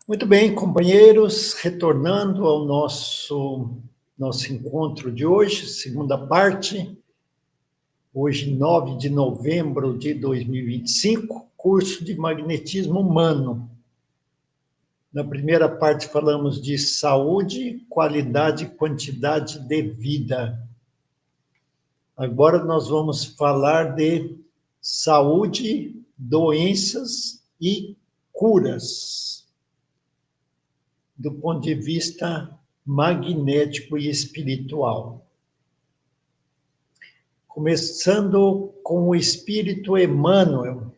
Muito bem, companheiros, retornando ao nosso encontro de hoje, segunda parte, hoje 9 de novembro de 2025, curso de magnetismo humano. Na primeira parte falamos de saúde, qualidade e quantidade de vida. Agora nós vamos falar de saúde, doenças e curas, do ponto de vista magnético e espiritual. Começando com o Espírito Emmanuel,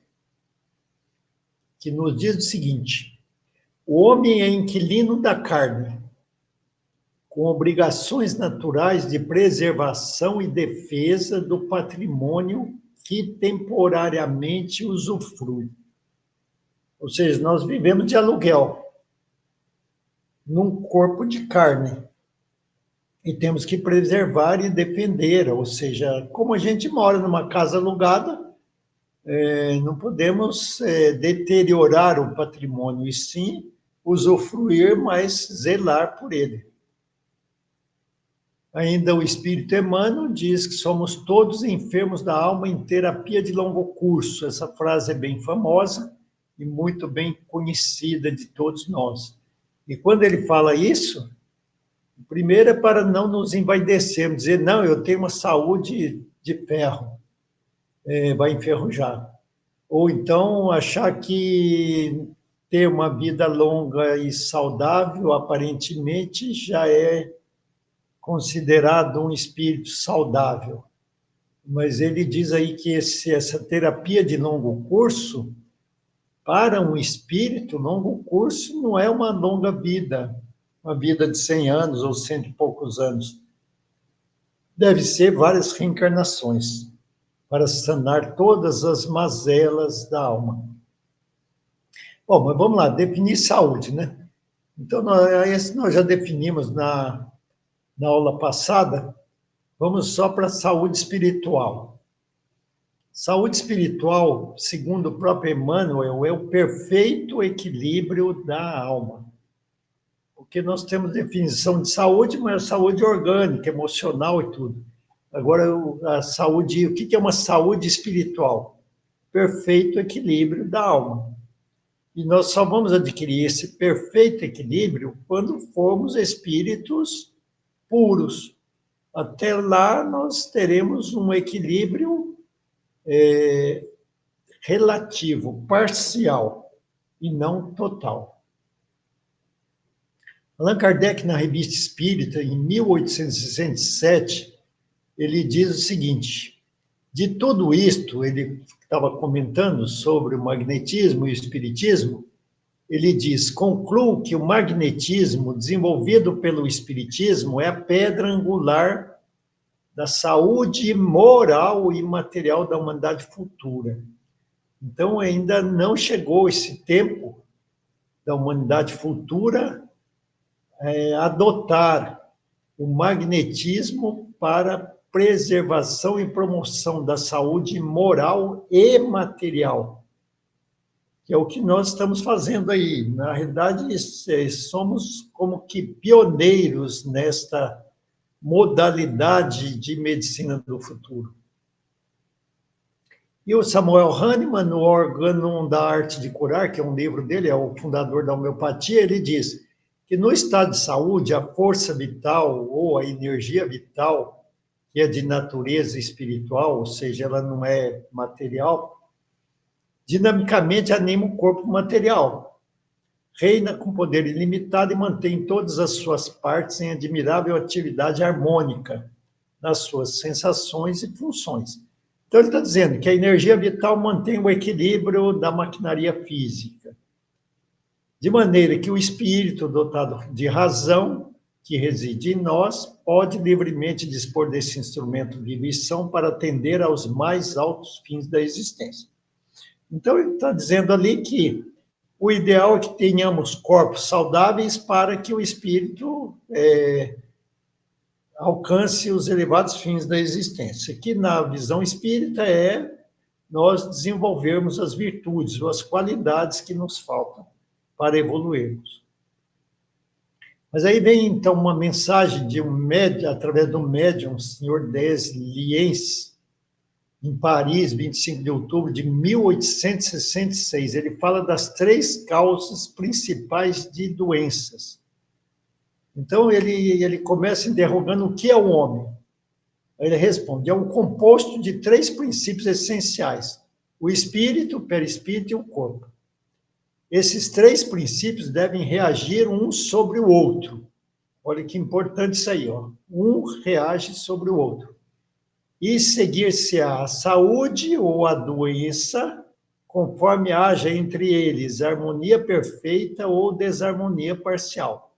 que nos diz o seguinte: o homem é inquilino da carne, com obrigações naturais de preservação e defesa do patrimônio que temporariamente usufrui. Ou seja, nós vivemos de aluguel, num corpo de carne, e temos que preservar e defender, ou seja, como a gente mora numa casa alugada, não podemos deteriorar o patrimônio, e sim usufruir, mas zelar por ele. Ainda o Espírito Emmanuel diz que somos todos enfermos da alma em terapia de longo curso. Essa frase é bem famosa e muito bem conhecida de todos nós. E quando ele fala isso, primeiro é para não nos envaidecermos, dizer, não, eu tenho uma saúde de ferro, vai enferrujar. Ou então achar que ter uma vida longa e saudável, aparentemente, já é considerado um espírito saudável. Mas ele diz aí que essa terapia de longo curso, para um espírito, longo curso não é uma longa vida, uma vida de 100 anos ou 100 e poucos anos. Deve ser várias reencarnações para sanar todas as mazelas da alma. Bom, mas vamos lá, definir saúde, né? Então, nós já definimos na aula passada. Vamos só para a saúde espiritual. Saúde espiritual, segundo o próprio Emmanuel, é o perfeito equilíbrio da alma. Porque nós temos definição de saúde, mas é saúde orgânica, emocional e tudo. Agora, a saúde, o que é uma saúde espiritual? Perfeito equilíbrio da alma. E nós só vamos adquirir esse perfeito equilíbrio quando formos espíritos puros. Até lá, nós teremos um equilíbrio relativo, parcial, e não total. Allan Kardec, na Revista Espírita, em 1867, ele diz o seguinte: de tudo isto, ele estava comentando sobre o magnetismo e o espiritismo, ele diz: concluo que o magnetismo desenvolvido pelo espiritismo é a pedra angular da saúde moral e material da humanidade futura. Então, ainda não chegou esse tempo da humanidade futura adotar o magnetismo para preservação e promoção da saúde moral e material, que é o que nós estamos fazendo aí. Na realidade, somos como que pioneiros nesta modalidade de medicina do futuro. E o Samuel Hahnemann, no Órgão da Arte de Curar, que é um livro dele, é o fundador da homeopatia, ele diz que no estado de saúde, a força vital ou a energia vital, que é de natureza espiritual, ou seja, ela não é material, dinamicamente anima o corpo material, reina com poder ilimitado e mantém todas as suas partes em admirável atividade harmônica nas suas sensações e funções. Então, ele está dizendo que a energia vital mantém o equilíbrio da maquinaria física, de maneira que o espírito dotado de razão, que reside em nós, pode livremente dispor desse instrumento de lição para atender aos mais altos fins da existência. Então, ele está dizendo ali que o ideal é que tenhamos corpos saudáveis para que o espírito alcance os elevados fins da existência, que na visão espírita é nós desenvolvermos as virtudes ou as qualidades que nos faltam para evoluirmos. Mas aí vem, então, uma mensagem de um médium, através do médium, o senhor Des Liens, em Paris, 25 de outubro de 1866. Ele fala das 3 causas principais de doenças. Então, ele começa interrogando o que é o homem. Ele responde, é um composto de 3 princípios essenciais, o espírito, o perispírito e o corpo. Esses 3 princípios devem reagir um sobre o outro. Olha que importante isso aí, ó. Um reage sobre o outro. E seguir-se a saúde ou a doença, conforme haja entre eles harmonia perfeita ou desarmonia parcial.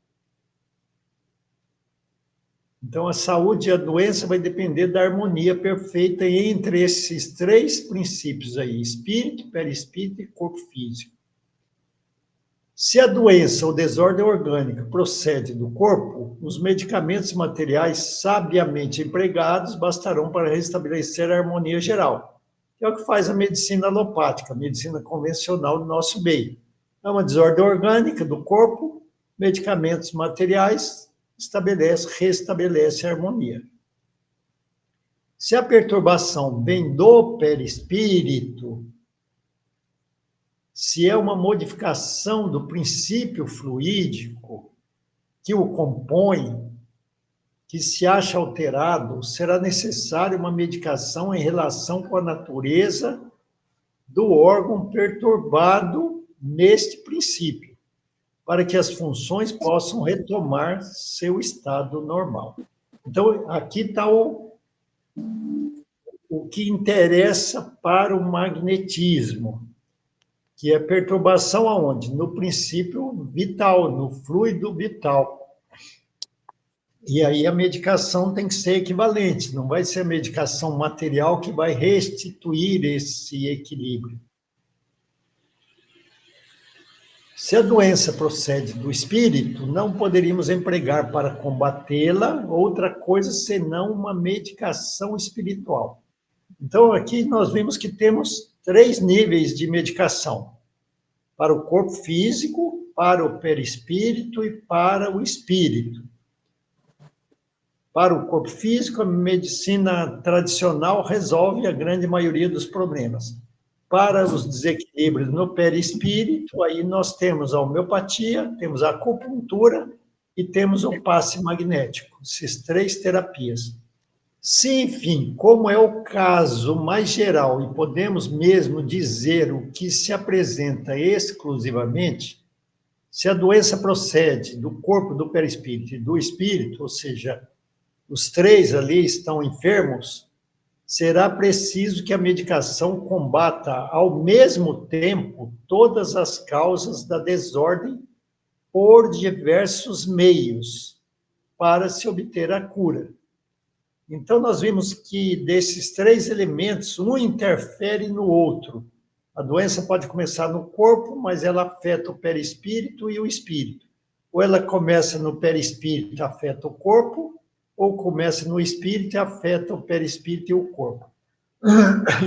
Então, a saúde e a doença vai depender da harmonia perfeita entre esses 3 princípios aí, espírito, perispírito e corpo físico. Se a doença ou desordem orgânica procede do corpo, os medicamentos materiais sabiamente empregados bastarão para restabelecer a harmonia geral. É o que faz a medicina alopática, a medicina convencional do nosso meio. É uma desordem orgânica do corpo, medicamentos materiais restabelece a harmonia. Se a perturbação vem do perispírito, se é uma modificação do princípio fluídico que o compõe, que se acha alterado, será necessária uma medicação em relação com a natureza do órgão perturbado neste princípio, para que as funções possam retomar seu estado normal. Então, aqui está o que interessa para o magnetismo, que é perturbação aonde? No princípio vital, no fluido vital. E aí a medicação tem que ser equivalente, não vai ser a medicação material que vai restituir esse equilíbrio. Se a doença procede do espírito, não poderíamos empregar para combatê-la outra coisa senão uma medicação espiritual. Então, aqui nós vimos que temos 3 níveis de medicação: para o corpo físico, para o perispírito e para o espírito. Para o corpo físico, a medicina tradicional resolve a grande maioria dos problemas. Para os desequilíbrios no perispírito, aí nós temos a homeopatia, temos a acupuntura e temos o passe magnético, essas 3 terapias. Se, enfim, como é o caso mais geral e podemos mesmo dizer o que se apresenta exclusivamente, se a doença procede do corpo, do perispírito e do espírito, ou seja, os 3 ali estão enfermos, será preciso que a medicação combata ao mesmo tempo todas as causas da desordem por diversos meios para se obter a cura. Então, nós vimos que desses 3 elementos, um interfere no outro. A doença pode começar no corpo, mas ela afeta o perispírito e o espírito. Ou ela começa no perispírito e afeta o corpo, ou começa no espírito e afeta o perispírito e o corpo.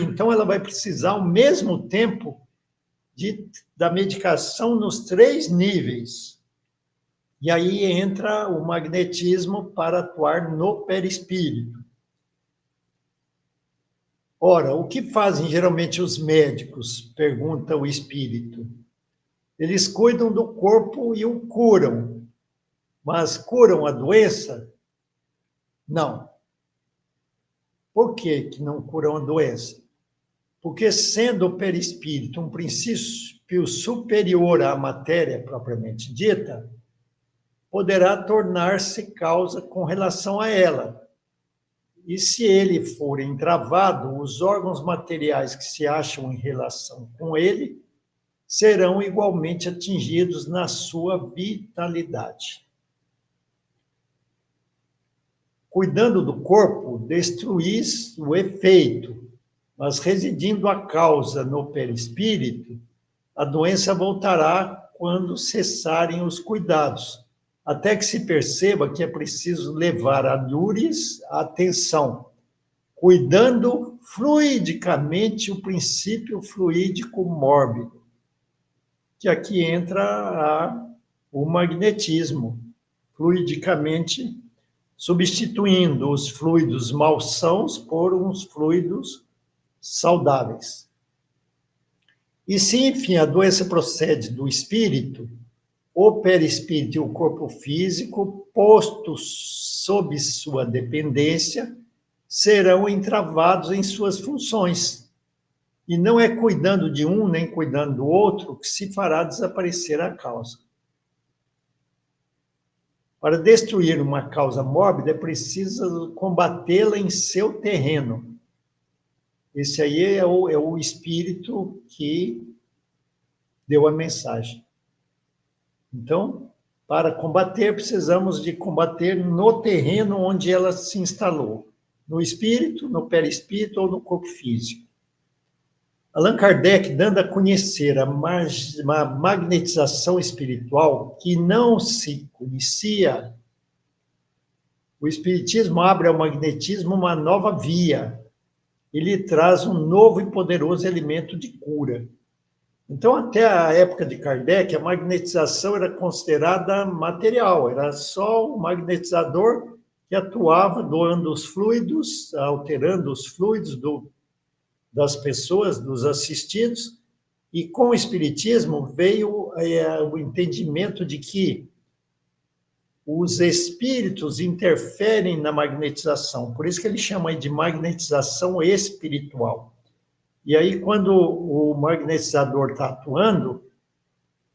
Então, ela vai precisar, ao mesmo tempo, da medicação nos 3 níveis. E aí entra o magnetismo para atuar no perispírito. Ora, o que fazem geralmente os médicos? Pergunta o espírito. Eles cuidam do corpo e o curam, mas curam a doença? Não. Por que não curam a doença? Porque, sendo o perispírito um princípio superior à matéria propriamente dita, poderá tornar-se causa com relação a ela. E se ele for entravado, os órgãos materiais que se acham em relação com ele serão igualmente atingidos na sua vitalidade. Cuidando do corpo, destruís o efeito, mas residindo a causa no perispírito, a doença voltará quando cessarem os cuidados, até que se perceba que é preciso levar a lures a atenção, cuidando fluidicamente o princípio fluídico mórbido, que aqui entra o magnetismo, fluidicamente substituindo os fluidos malsãos por uns fluidos saudáveis. E se, enfim, a doença procede do espírito, o perispírito e o corpo físico, postos sob sua dependência, serão entravados em suas funções. E não é cuidando de um nem cuidando do outro que se fará desaparecer a causa. Para destruir uma causa mórbida, é preciso combatê-la em seu terreno. Esse aí é o espírito que deu a mensagem. Então, para combater, precisamos de combater no terreno onde ela se instalou. No espírito, no perispírito ou no corpo físico. Allan Kardec, dando a conhecer a magnetização espiritual que não se conhecia, o espiritismo abre ao magnetismo uma nova via. Ele traz um novo e poderoso elemento de cura. Então, até a época de Kardec, a magnetização era considerada material, era só o magnetizador que atuava doando os fluidos, alterando os fluidos das pessoas, dos assistidos, e com o espiritismo veio o entendimento de que os espíritos interferem na magnetização, por isso que ele chama de magnetização espiritual. E aí, quando o magnetizador está atuando,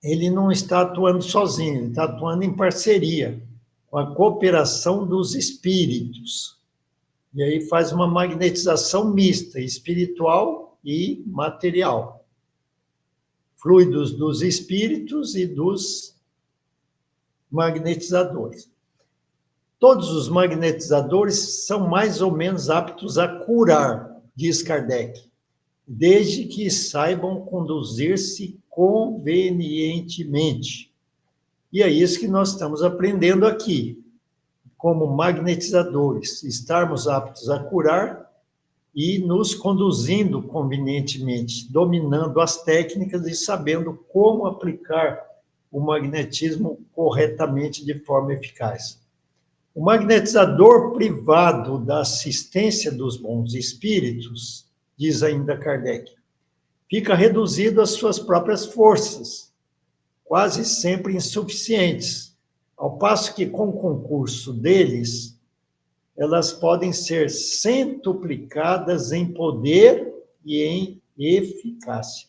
ele não está atuando sozinho, ele está atuando em parceria, com a cooperação dos espíritos. E aí faz uma magnetização mista, espiritual e material. Fluidos dos espíritos e dos magnetizadores. Todos os magnetizadores são mais ou menos aptos a curar, diz Kardec, desde que saibam conduzir-se convenientemente. E é isso que nós estamos aprendendo aqui, como magnetizadores, estarmos aptos a curar e nos conduzindo convenientemente, dominando as técnicas e sabendo como aplicar o magnetismo corretamente de forma eficaz. O magnetizador privado da assistência dos bons espíritos, diz ainda Kardec, fica reduzido às suas próprias forças, quase sempre insuficientes, ao passo que, com o concurso deles, elas podem ser centuplicadas em poder e em eficácia.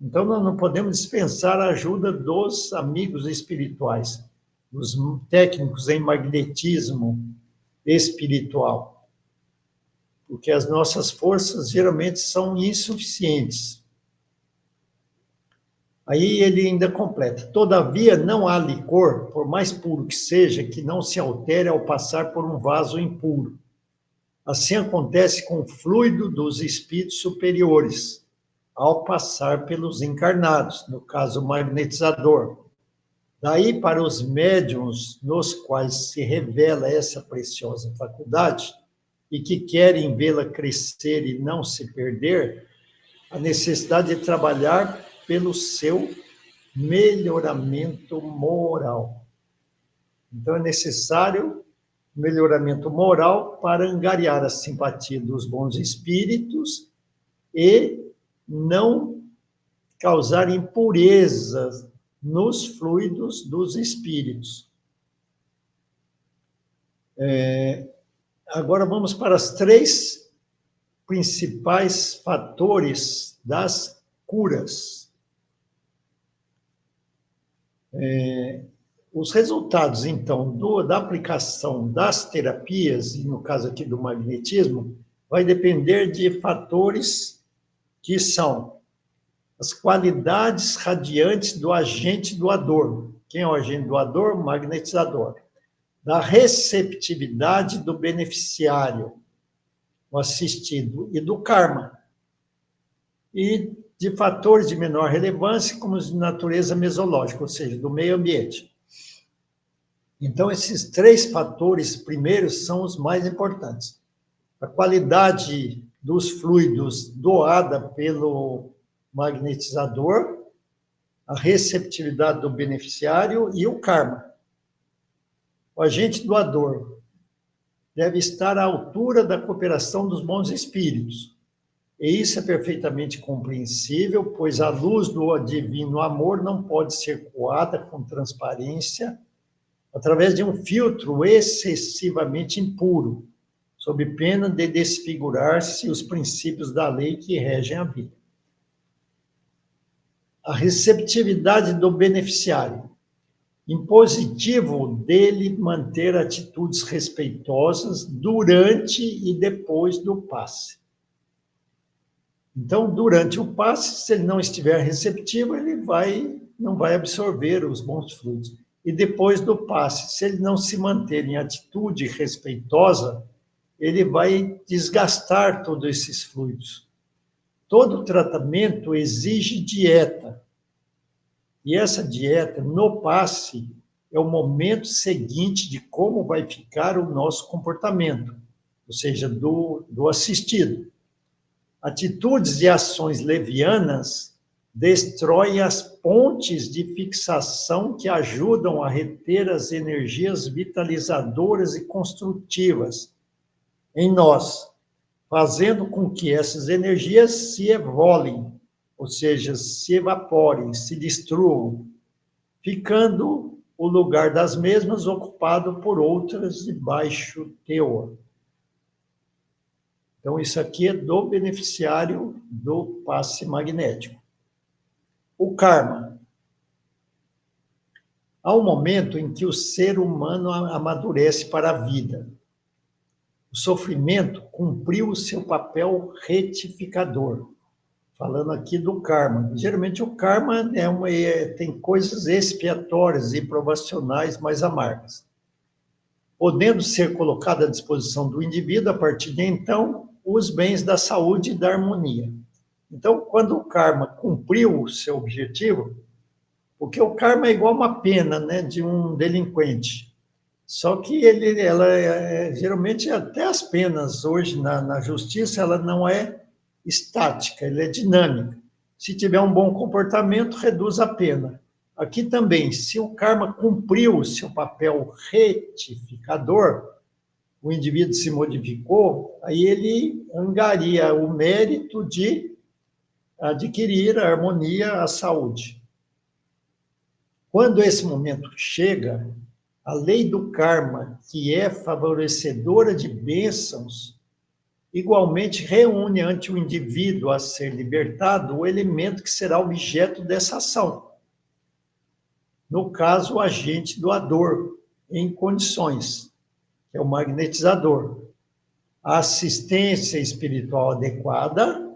Então, nós não podemos dispensar a ajuda dos amigos espirituais, dos técnicos em magnetismo espiritual, porque as nossas forças geralmente são insuficientes. Aí ele ainda completa: todavia não há licor, por mais puro que seja, que não se altere ao passar por um vaso impuro. Assim acontece com o fluido dos espíritos superiores, ao passar pelos encarnados, no caso magnetizador. Daí para os médiuns nos quais se revela essa preciosa faculdade e que querem vê-la crescer e não se perder, a necessidade de trabalhar pelo seu melhoramento moral. Então, é necessário melhoramento moral para angariar a simpatia dos bons espíritos e não causar impurezas nos fluidos dos espíritos. Agora vamos para os 3 principais fatores das curas. Os resultados, então, da aplicação das terapias, e no caso aqui do magnetismo, vai depender de fatores que são as qualidades radiantes do agente doador. Quem é o agente doador? O magnetizador. Da receptividade do beneficiário, o assistido, e do karma. E de fatores de menor relevância, como os de natureza mesológica, ou seja, do meio ambiente. Então, esses 3 fatores primeiros são os mais importantes. A qualidade dos fluidos doada pelo magnetizador, a receptividade do beneficiário e o karma. O agente doador deve estar à altura da cooperação dos bons espíritos. E isso é perfeitamente compreensível, pois a luz do divino amor não pode ser coada com transparência através de um filtro excessivamente impuro, sob pena de desfigurar-se os princípios da lei que regem a vida. A receptividade do beneficiário. Impositivo dele manter atitudes respeitosas durante e depois do passe. Então, durante o passe, se ele não estiver receptivo, ele não vai absorver os bons frutos. E depois do passe, se ele não se manter em atitude respeitosa, ele vai desgastar todos esses fluidos. Todo tratamento exige dieta. E essa dieta, no passe, é o momento seguinte de como vai ficar o nosso comportamento, ou seja, do assistido. Atitudes e ações levianas destroem as pontes de fixação que ajudam a reter as energias vitalizadoras e construtivas em nós, fazendo com que essas energias se evolem, ou seja, se evaporem, se destruam, ficando o lugar das mesmas ocupado por outras de baixo teor. Então, isso aqui é do beneficiário do passe magnético. O karma. Há um momento em que o ser humano amadurece para a vida. O sofrimento cumpriu o seu papel retificador. Falando aqui do karma. Geralmente o karma tem coisas expiatórias e provacionais mais amargas, podendo ser colocado à disposição do indivíduo, a partir de então, os bens da saúde e da harmonia. Então, quando o karma cumpriu o seu objetivo, porque o karma é igual uma pena, né, de um delinquente. Só que geralmente até as penas hoje na justiça, ela não é estática, ela é dinâmica. Se tiver um bom comportamento, reduz a pena. Aqui também, se o karma cumpriu o seu papel retificador, o indivíduo se modificou, aí ele angaria o mérito de adquirir a harmonia, a saúde. Quando esse momento chega, a lei do karma, que é favorecedora de bênçãos, igualmente reúne ante o indivíduo a ser libertado o elemento que será objeto dessa ação. No caso, o agente doador, em condições, que é o magnetizador, a assistência espiritual adequada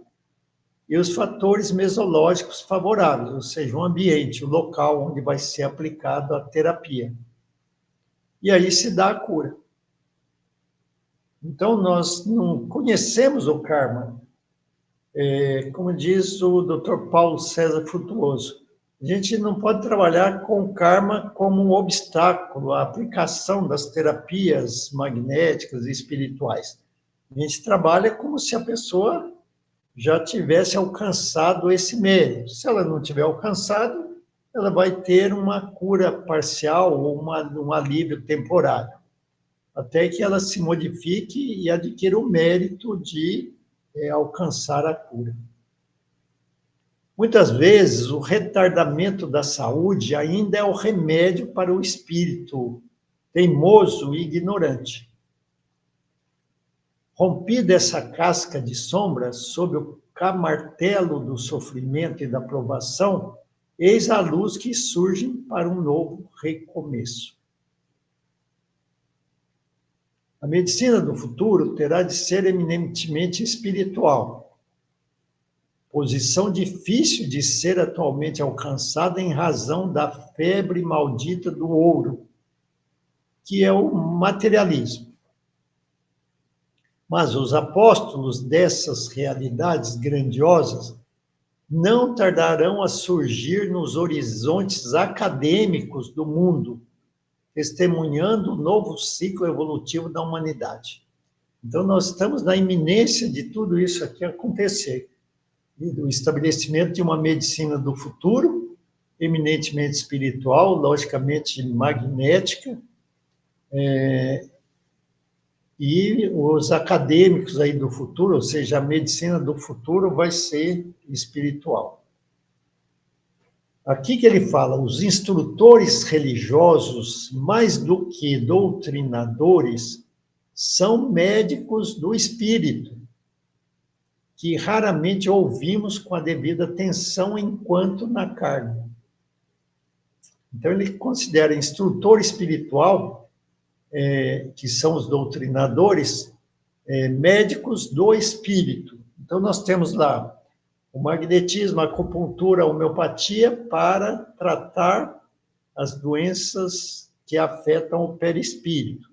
e os fatores mesológicos favoráveis, ou seja, o ambiente, o local onde vai ser aplicada a terapia. E aí se dá a cura. Então, nós não conhecemos o karma. Como diz o Dr. Paulo César Frutuoso, a gente não pode trabalhar com o karma como um obstáculo à aplicação das terapias magnéticas e espirituais. A gente trabalha como se a pessoa já tivesse alcançado esse mérito. Se ela não tiver alcançado, ela vai ter uma cura parcial ou um alívio temporário, até que ela se modifique e adquira o mérito de alcançar a cura. Muitas vezes, o retardamento da saúde ainda é o remédio para o espírito teimoso e ignorante. Rompida essa casca de sombra sob o camartelo do sofrimento e da provação, eis a luz que surge para um novo recomeço. A medicina do futuro terá de ser eminentemente espiritual, posição difícil de ser atualmente alcançada em razão da febre maldita do ouro, que é o materialismo. Mas os apóstolos dessas realidades grandiosas não tardarão a surgir nos horizontes acadêmicos do mundo, testemunhando o novo ciclo evolutivo da humanidade. Então, nós estamos na iminência de tudo isso aqui acontecer, do estabelecimento de uma medicina do futuro eminentemente espiritual, logicamente magnética, e os acadêmicos aí do futuro, ou seja, a medicina do futuro vai ser espiritual. Aqui que ele fala, os instrutores religiosos, mais do que doutrinadores, são médicos do espírito, que raramente ouvimos com a devida atenção enquanto na carne. Então, ele considera instrutor espiritual, que são os doutrinadores, médicos do espírito. Então, nós temos lá o magnetismo, a acupuntura, a homeopatia para tratar as doenças que afetam o perispírito.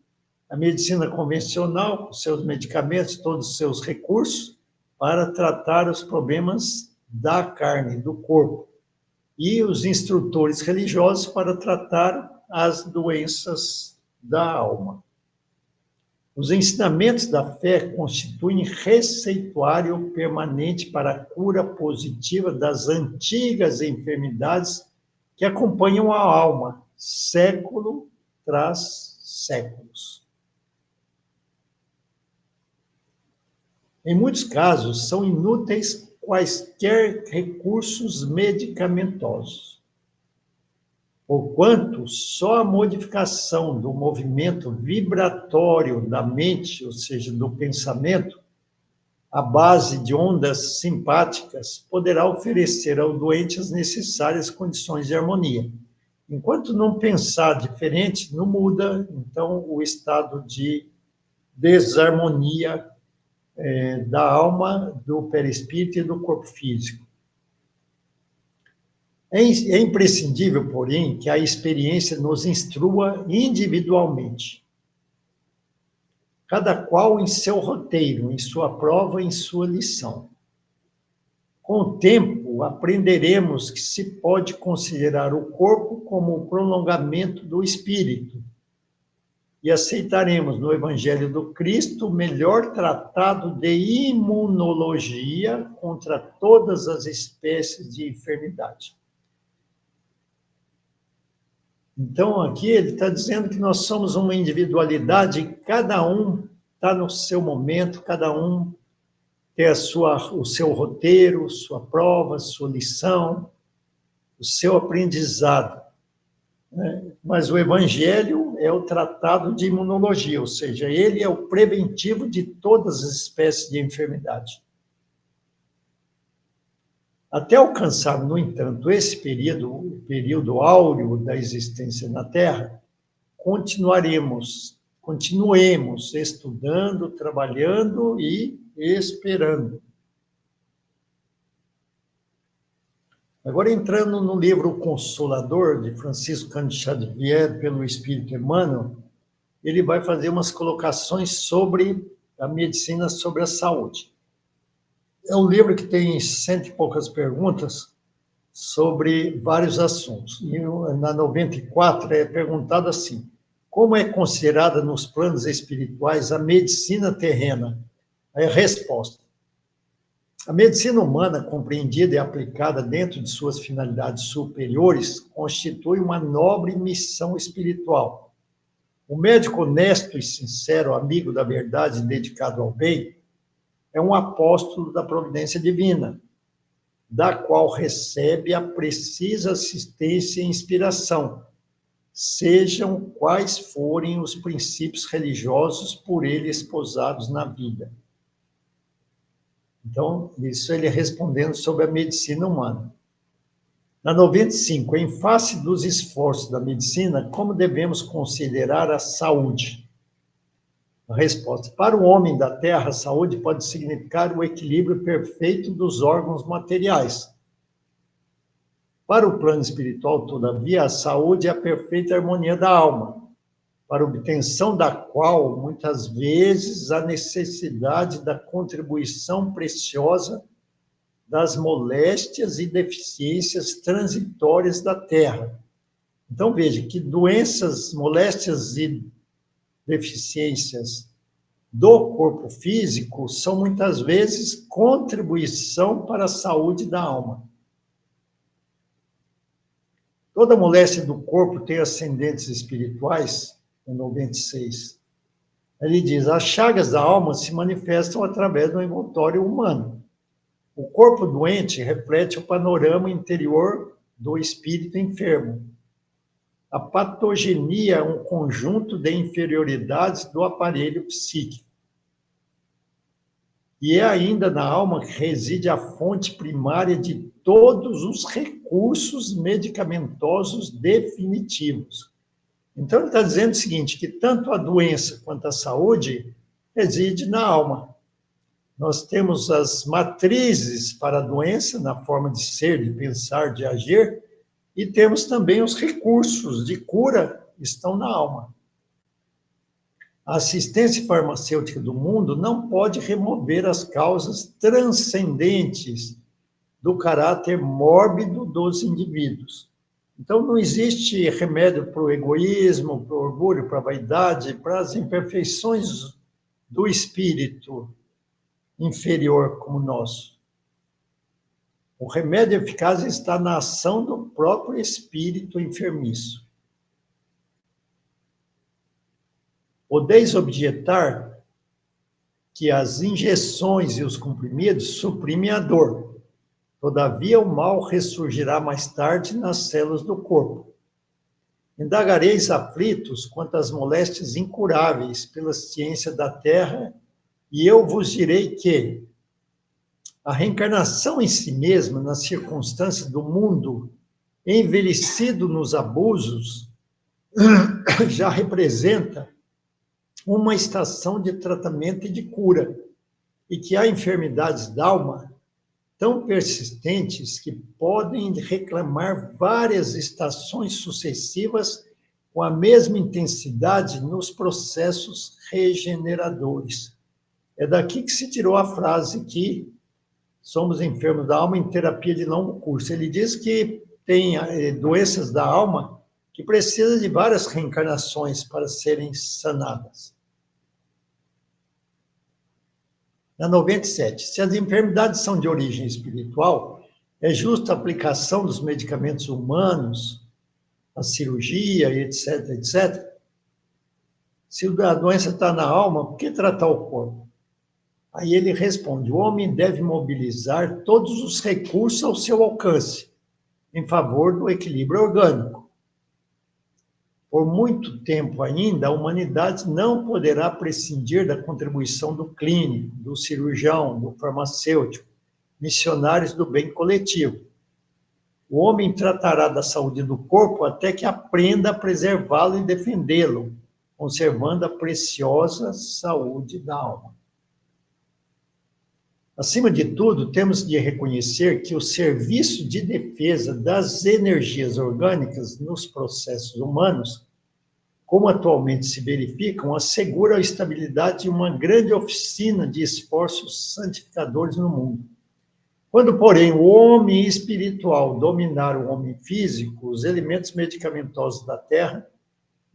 A medicina convencional, com seus medicamentos, todos os seus recursos, para tratar os problemas da carne, do corpo. E os instrutores religiosos para tratar as doenças da alma. Os ensinamentos da fé constituem receituário permanente para a cura positiva das antigas enfermidades que acompanham a alma, século tras séculos. Em muitos casos, são inúteis quaisquer recursos medicamentosos, porquanto só a modificação do movimento vibratório da mente, ou seja, do pensamento, à base de ondas simpáticas, poderá oferecer ao doente as necessárias condições de harmonia. Enquanto não pensar diferente, não muda, então, o estado de desarmonia da alma, do perispírito e do corpo físico. É imprescindível, porém, que a experiência nos instrua individualmente, cada qual em seu roteiro, em sua prova, em sua lição. Com o tempo, aprenderemos que se pode considerar o corpo como o prolongamento do espírito, e aceitaremos no Evangelho do Cristo o melhor tratado de imunologia contra todas as espécies de enfermidade. Então, aqui ele está dizendo que nós somos uma individualidade, cada um está no seu momento, cada um tem o seu roteiro, sua prova, sua lição, o seu aprendizado. Mas o Evangelho é o tratado de imunologia, ou seja, ele é o preventivo de todas as espécies de enfermidade. Até alcançar, no entanto, esse período, o período áureo da existência na Terra, continuemos estudando, trabalhando e esperando. Agora, entrando no livro O Consolador, de Francisco Cândido Xavier, pelo Espírito Emmanuel, ele vai fazer umas colocações sobre a medicina, sobre a saúde. É um livro que tem 100 e poucas perguntas sobre vários assuntos. E na 94 é perguntado assim: como é considerada nos planos espirituais a medicina terrena? Aí a resposta: a medicina humana, compreendida e aplicada dentro de suas finalidades superiores, constitui uma nobre missão espiritual. O médico honesto e sincero, amigo da verdade e dedicado ao bem, é um apóstolo da providência divina, da qual recebe a precisa assistência e inspiração, sejam quais forem os princípios religiosos por ele esposados na vida. Então, isso ele respondendo sobre a medicina humana. Na 95, em face dos esforços da medicina, como devemos considerar a saúde? A resposta: para o homem da Terra, a saúde pode significar o equilíbrio perfeito dos órgãos materiais. Para o plano espiritual, todavia, a saúde é a perfeita harmonia da alma, para obtenção da qual, muitas vezes, há necessidade da contribuição preciosa das moléstias e deficiências transitórias da Terra. Então, veja que doenças, moléstias e deficiências do corpo físico são, muitas vezes, contribuição para a saúde da alma. Toda moléstia do corpo tem ascendentes espirituais, no 96. Ele diz, as chagas da alma se manifestam através do envoltório humano. O corpo doente reflete o panorama interior do espírito enfermo. A patogenia é um conjunto de inferioridades do aparelho psíquico. E é ainda na alma que reside a fonte primária de todos os recursos medicamentosos definitivos. Então, ele está dizendo o seguinte, que tanto a doença quanto a saúde reside na alma. Nós temos as matrizes para a doença, na forma de ser, de pensar, de agir, e temos também os recursos de cura, estão na alma. A assistência farmacêutica do mundo não pode remover as causas transcendentes do caráter mórbido dos indivíduos. Então, não existe remédio para o egoísmo, para o orgulho, para a vaidade, para as imperfeições do espírito inferior como o nosso. O remédio eficaz está na ação do próprio espírito enfermiço. Podeis objetar que as injeções e os comprimidos suprimem a dor. Todavia, o mal ressurgirá mais tarde nas células do corpo. Indagareis aflitos quanto às moléstias incuráveis pela ciência da terra, e eu vos direi que a reencarnação em si mesma, nas circunstâncias do mundo, envelhecido nos abusos, já representa uma estação de tratamento e de cura, e que há enfermidades da alma tão persistentes que podem reclamar várias estações sucessivas com a mesma intensidade nos processos regeneradores. É daqui que se tirou a frase que somos enfermos da alma em terapia de longo curso. Ele diz que tem doenças da alma que precisam de várias reencarnações para serem sanadas. Na 97, se as enfermidades são de origem espiritual, é justa a aplicação dos medicamentos humanos, a cirurgia, etc, etc. Se a doença está na alma, por que tratar o corpo? Aí ele responde, o homem deve mobilizar todos os recursos ao seu alcance, em favor do equilíbrio orgânico. Por muito tempo ainda, a humanidade não poderá prescindir da contribuição do clínico, do cirurgião, do farmacêutico, missionários do bem coletivo. O homem tratará da saúde do corpo até que aprenda a preservá-lo e defendê-lo, conservando a preciosa saúde da alma. Acima de tudo, temos de reconhecer que o serviço de defesa das energias orgânicas nos processos humanos, como atualmente se verificam, assegura a estabilidade de uma grande oficina de esforços santificadores no mundo. Quando, porém, o homem espiritual dominar o homem físico, os elementos medicamentosos da Terra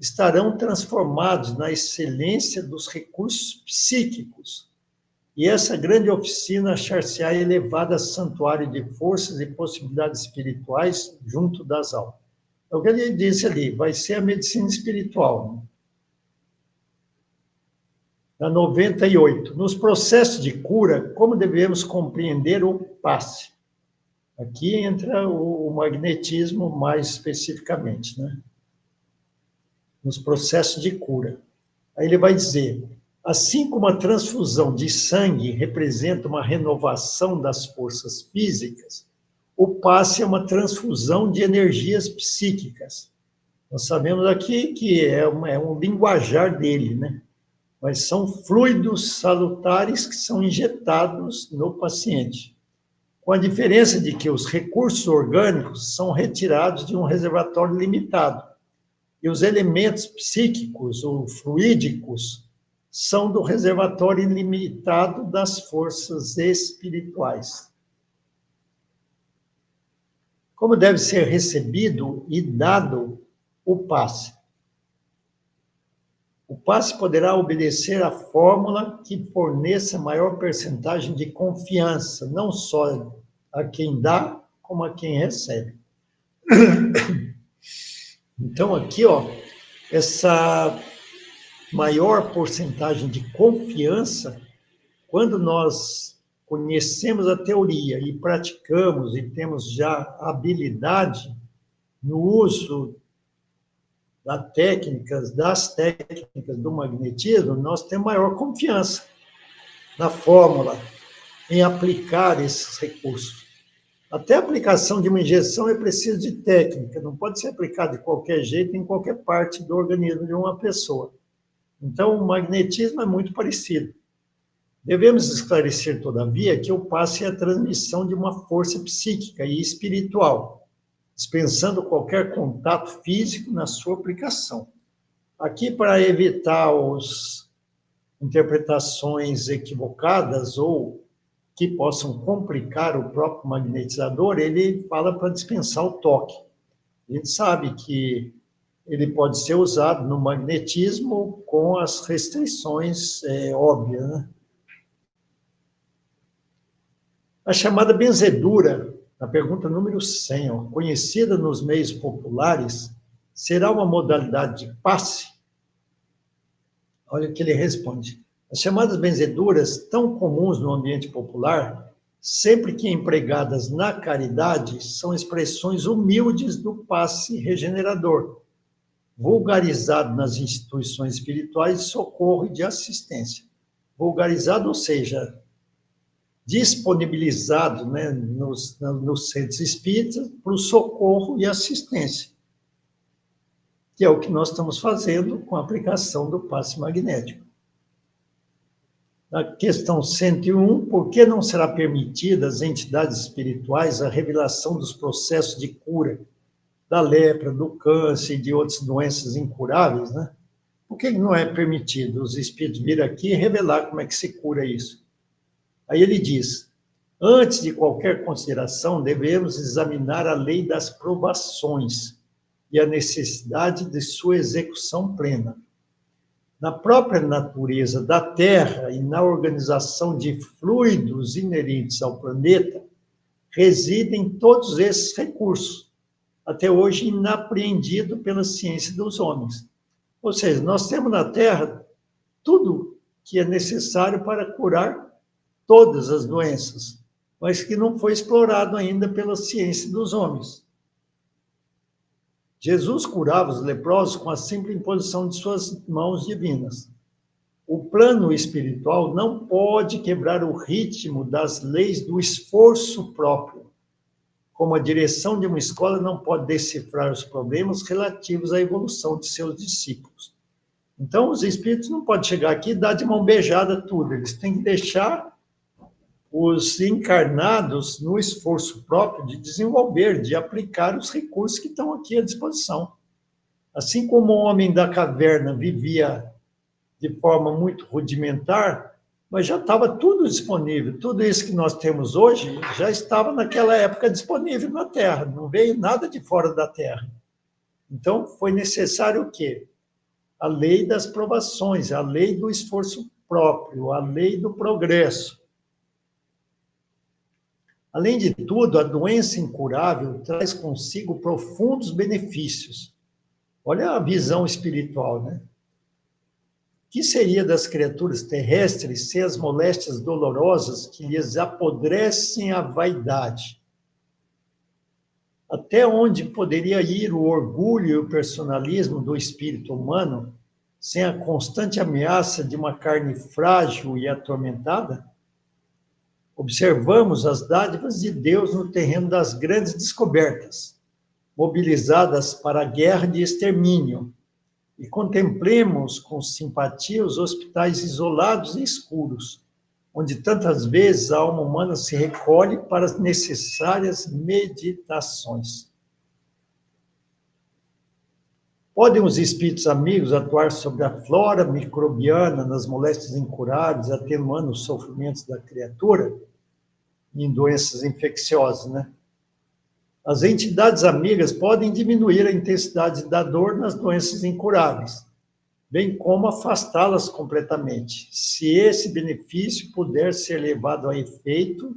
estarão transformados na excelência dos recursos psíquicos, e essa grande oficina achar-se-á elevada a santuário de forças e possibilidades espirituais junto das almas. É o que ele disse ali, vai ser a medicina espiritual. Na 98, nos processos de cura, como devemos compreender o passe? Aqui entra o magnetismo mais especificamente, né? Nos processos de cura. Aí ele vai dizer, assim como a transfusão de sangue representa uma renovação das forças físicas, o passe é uma transfusão de energias psíquicas. Nós sabemos aqui que é um linguajar dele, né? Mas são fluidos salutares que são injetados no paciente, com a diferença de que os recursos orgânicos são retirados de um reservatório limitado, e os elementos psíquicos ou fluídicos são do reservatório ilimitado das forças espirituais. Como deve ser recebido e dado o passe? O passe poderá obedecer à fórmula que forneça maior percentagem de confiança, não só a quem dá, como a quem recebe. Então, aqui, ó, essa maior porcentagem de confiança, quando nós conhecemos a teoria e praticamos e temos já habilidade no uso das técnicas do magnetismo, nós temos maior confiança na fórmula, em aplicar esses recursos. Até a aplicação de uma injeção é preciso de técnica, não pode ser aplicada de qualquer jeito em qualquer parte do organismo de uma pessoa. Então, o magnetismo é muito parecido. Devemos esclarecer, todavia, que o passe é a transmissão de uma força psíquica e espiritual, dispensando qualquer contato físico na sua aplicação. Aqui, para evitar as interpretações equivocadas ou que possam complicar o próprio magnetizador, ele fala para dispensar o toque. A gente sabe que ele pode ser usado no magnetismo com as restrições óbvias, né? A chamada benzedura, na pergunta número 100, ó, conhecida nos meios populares, será uma modalidade de passe? Olha o que ele responde. As chamadas benzeduras, tão comuns no ambiente popular, sempre que empregadas na caridade, são expressões humildes do passe regenerador, vulgarizado nas instituições espirituais de socorro e de assistência. Vulgarizado, ou seja, disponibilizado, né, nos centros espíritas para o socorro e assistência, que é o que nós estamos fazendo com a aplicação do passe magnético. Na questão 101, por que não será permitida às entidades espirituais a revelação dos processos de cura da lepra, do câncer e de outras doenças incuráveis, né? Por que não é permitido os espíritos vir aqui e revelar como é que se cura isso? Aí ele diz, antes de qualquer consideração, devemos examinar a lei das provações e a necessidade de sua execução plena. Na própria natureza da Terra e na organização de fluidos inerentes ao planeta, residem todos esses recursos, até hoje inapreendido pela ciência dos homens. Ou seja, nós temos na Terra tudo que é necessário para curar todas as doenças, mas que não foi explorado ainda pela ciência dos homens. Jesus curava os leprosos com a simples imposição de suas mãos divinas. O plano espiritual não pode quebrar o ritmo das leis do esforço próprio, como a direção de uma escola não pode decifrar os problemas relativos à evolução de seus discípulos. Então, os espíritos não podem chegar aqui e dar de mão beijada tudo, eles têm que deixar os encarnados no esforço próprio de desenvolver, de aplicar os recursos que estão aqui à disposição. Assim como o homem da caverna vivia de forma muito rudimentar, mas já estava tudo disponível. Tudo isso que nós temos hoje já estava naquela época disponível na Terra, não veio nada de fora da Terra. Então, foi necessário o quê? A lei das provações, a lei do esforço próprio, a lei do progresso. Além de tudo, a doença incurável traz consigo profundos benefícios. Olha a visão espiritual, né? O que seria das criaturas terrestres sem as moléstias dolorosas que lhes apodrecem a vaidade? Até onde poderia ir o orgulho e o personalismo do espírito humano sem a constante ameaça de uma carne frágil e atormentada? Observamos as dádivas de Deus no terreno das grandes descobertas, mobilizadas para a guerra de extermínio, e contemplemos com simpatia os hospitais isolados e escuros, onde tantas vezes a alma humana se recolhe para as necessárias meditações. Podem os espíritos amigos atuar sobre a flora microbiana nas moléstias incuráveis, atenuando os sofrimentos da criatura em doenças infecciosas, né? As entidades amigas podem diminuir a intensidade da dor nas doenças incuráveis, bem como afastá-las completamente, se esse benefício puder ser levado a efeito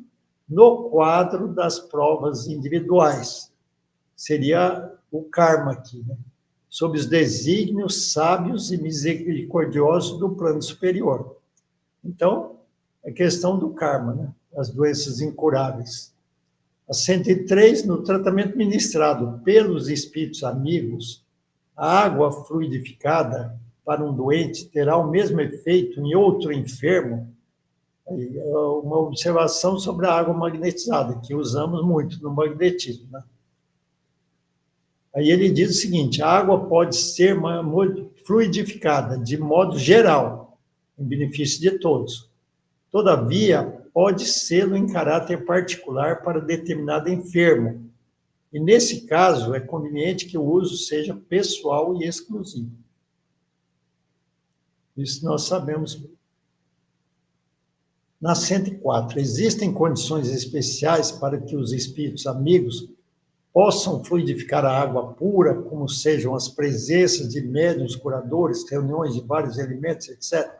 no quadro das provas individuais. seria o karma aqui, né? Sob os desígnios sábios e misericordiosos do plano superior. Então, é questão do karma, né? As doenças incuráveis. A 103, no tratamento ministrado pelos espíritos amigos, a água fluidificada para um doente terá o mesmo efeito em outro enfermo. Uma observação sobre a água magnetizada, que usamos muito no magnetismo, né? Aí ele diz o seguinte: a água pode ser fluidificada de modo geral, em benefício de todos. Todavia, pode ser em caráter particular para determinado enfermo. E, nesse caso, é conveniente que o uso seja pessoal e exclusivo. Isso nós sabemos. Na 104, existem condições especiais para que os espíritos amigos possam fluidificar a água pura, como sejam as presenças de médiuns curadores, reuniões de vários elementos, etc.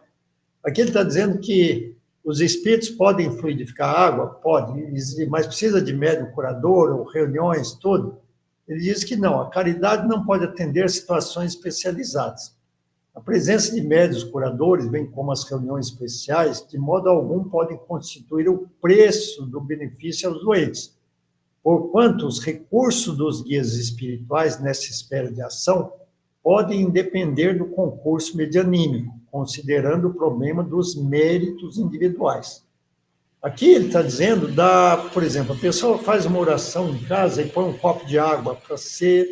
Aqui ele está dizendo que os espíritos podem fluidificar a água? Pode, mas precisa de médium curador ou reuniões, tudo? Ele diz que não, a caridade não pode atender situações especializadas. A presença de médiuns curadores, bem como as reuniões especiais, de modo algum podem constituir o preço do benefício aos doentes, porquanto os recursos dos guias espirituais nessa esfera de ação podem depender do concurso medianímico, considerando o problema dos méritos individuais. Aqui ele está dizendo, por exemplo, a pessoa faz uma oração em casa e põe um copo de água para ser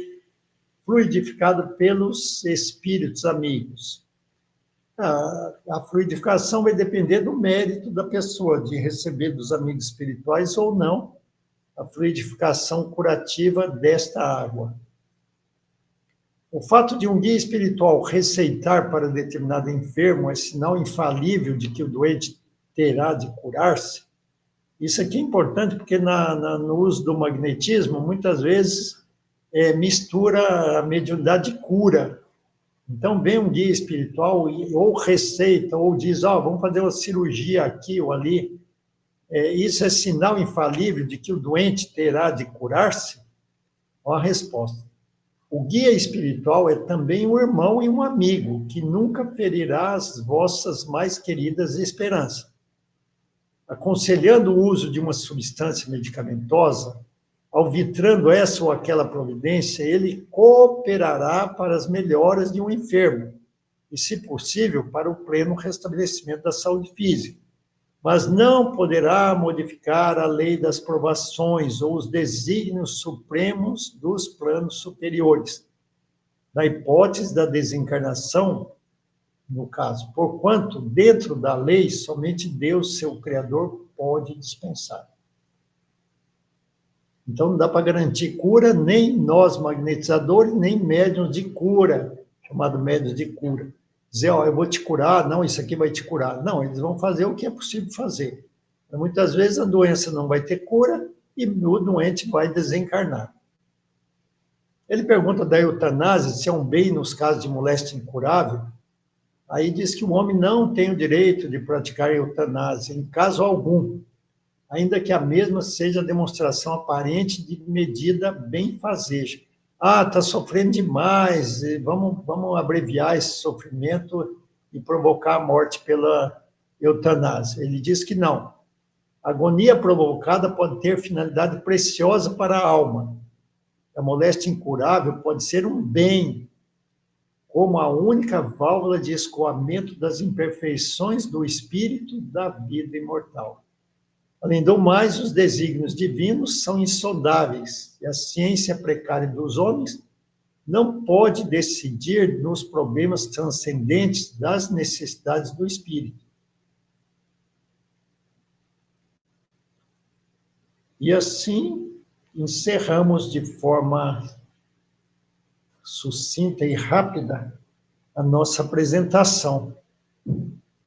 fluidificado pelos espíritos amigos. A fluidificação vai depender do mérito da pessoa, de receber dos amigos espirituais ou não a fluidificação curativa desta água. O fato de um guia espiritual receitar para determinado enfermo é sinal infalível de que o doente terá de curar-se. Isso aqui é importante porque no uso do magnetismo, muitas vezes, mistura a mediunidade de cura. Então, vem um guia espiritual ou receita, ou diz, vamos fazer uma cirurgia aqui ou ali. Isso é sinal infalível de que o doente terá de curar-se? Olha a resposta. O guia espiritual é também um irmão e um amigo, que nunca ferirá as vossas mais queridas esperanças. Aconselhando o uso de uma substância medicamentosa, alvitrando essa ou aquela providência, ele cooperará para as melhoras de um enfermo, e, se possível, para o pleno restabelecimento da saúde física. Mas não poderá modificar a lei das provações ou os desígnios supremos dos planos superiores, na hipótese da desencarnação, no caso, porquanto, dentro da lei, somente Deus, seu Criador, pode dispensar. Então, não dá para garantir cura, nem nós, magnetizadores, nem médiuns de cura, chamado médiuns de cura. Dizer, eu vou te curar, não, isso aqui vai te curar. Não, eles vão fazer o que é possível fazer. Mas, muitas vezes a doença não vai ter cura e o doente vai desencarnar. Ele pergunta da eutanásia, se é um bem nos casos de moléstia incurável. Aí diz que o homem não tem o direito de praticar eutanásia, em caso algum, ainda que a mesma seja demonstração aparente de medida benfazeja. Está sofrendo demais, vamos abreviar esse sofrimento e provocar a morte pela eutanásia. Ele diz que não. A agonia provocada pode ter finalidade preciosa para a alma. A moléstia incurável pode ser um bem, como a única válvula de escoamento das imperfeições do espírito da vida imortal. Além do mais, os desígnios divinos são insondáveis, e a ciência precária dos homens não pode decidir nos problemas transcendentes das necessidades do espírito. E assim, encerramos de forma sucinta e rápida a nossa apresentação.